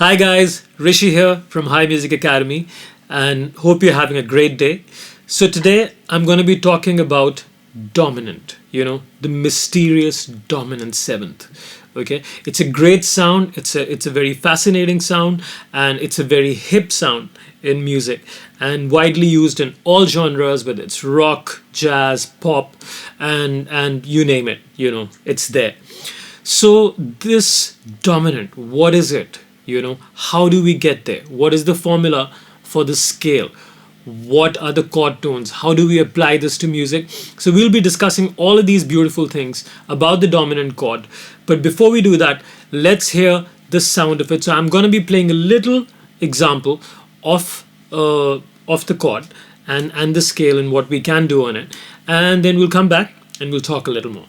Hi guys, Rishi here from High Music Academy and hope you're having a great day. So today I'm going to be talking about dominant, the mysterious dominant seventh. Okay? It's a great sound, it's a very fascinating sound and it's a very hip sound in music and widely used in all genres, whether it's rock, jazz, pop and you name it, it's there. So this dominant, what is it? How do we get there? What is the formula for the scale? What are the chord tones? How do we apply this to music? So we'll be discussing all of these beautiful things about the dominant chord. But before we do that, let's hear the sound of it. So I'm going to be playing a little example of the chord and the scale and what we can do on it. And then we'll come back and we'll talk a little more.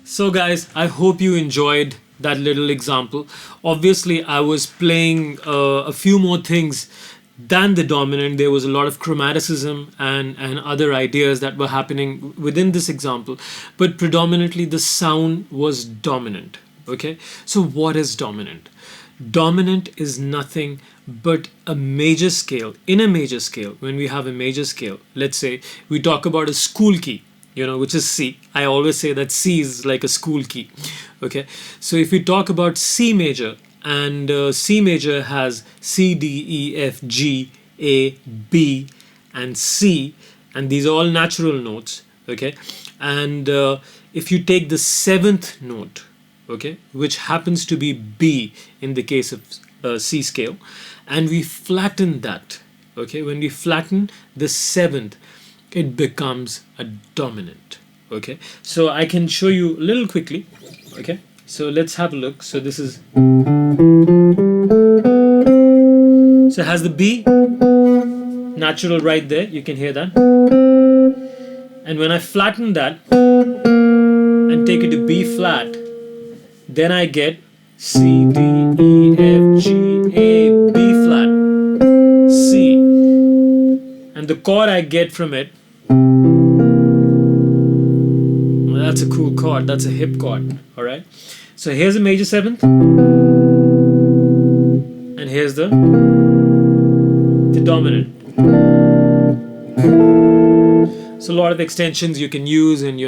So guys, I hope you enjoyed that little example. Obviously, I was playing a few more things than the dominant. There was a lot of chromaticism and other ideas that were happening within this example. But predominantly, the sound was dominant. Okay, so what is dominant? Dominant is nothing but a major scale. In a major scale, when we have a major scale, let's say we talk about a school key, which is C. I always say that C is like a school key. Okay, so if we talk about C major, and C major has C, D, E, F, G, A, B, and C, and these are all natural notes. Okay, and if you take the seventh note, okay, which happens to be B in the case of C scale, and we flatten that. Okay, when we flatten the seventh, it becomes a dominant. Okay, so I can show you a little quickly. Okay, so let's have a look. So this is, so it has the B natural right there, you can hear that, and when I flatten that and take it to B flat, then I get C, D, E, F, G, A, B flat, C, and the chord I get from it, well, that's a cool chord, that's a hip chord. Alright, so here's a major seventh, and here's the dominant. So a lot of extensions you can use and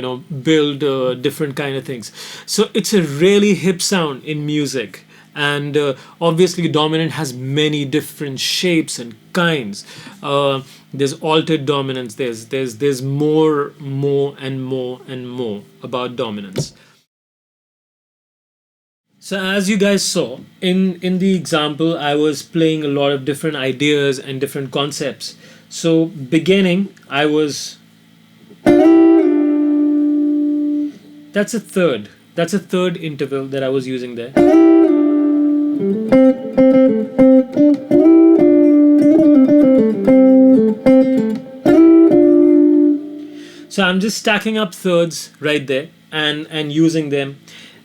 build different kind of things. So it's a really hip sound in music, and obviously dominant has many different shapes and kinds. There's altered dominance. There's more and more about dominance. So as you guys saw in the example, I was playing a lot of different ideas and different concepts. So beginning, I was that's a third. That's a third interval that I was using there. So I'm just stacking up thirds right there and using them,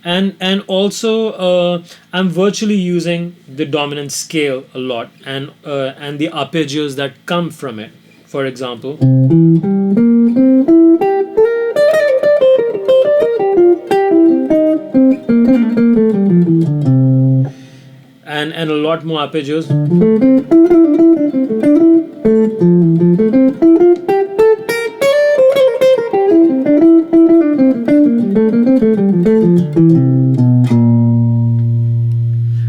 and also I'm virtually using the dominant scale a lot, and the arpeggios that come from it. For example, and a lot more arpeggios.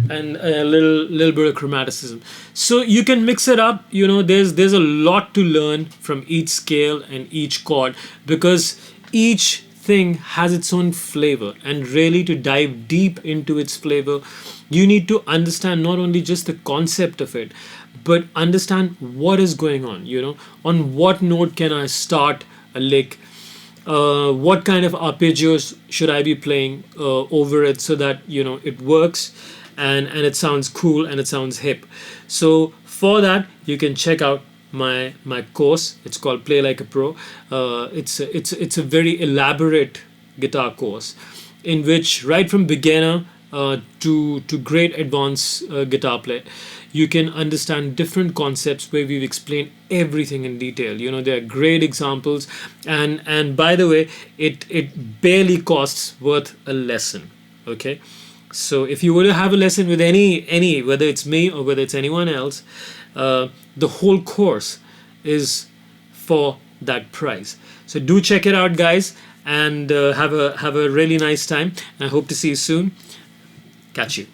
And a little bit of chromaticism. So you can mix it up. You know, there's a lot to learn from each scale and each chord, because each thing has its own flavor, and really to dive deep into its flavor, you need to understand not only just the concept of it, but understand what is going on. You know, on what note can I start a lick, what kind of arpeggios should I be playing over it, so that you know it works, and it sounds cool and it sounds hip. So for that, you can check out my course. It's called Play Like a Pro. It's a very elaborate guitar course, in which right from beginner to great advanced guitar player, you can understand different concepts where we've explained everything in detail. You know, there are great examples, and by the way, it barely costs worth a lesson. Okay, so if you were to have a lesson with any whether it's me or whether it's anyone else, the whole course is for that price. So do check it out, guys, and have a really nice time. I hope to see you soon. Catch you.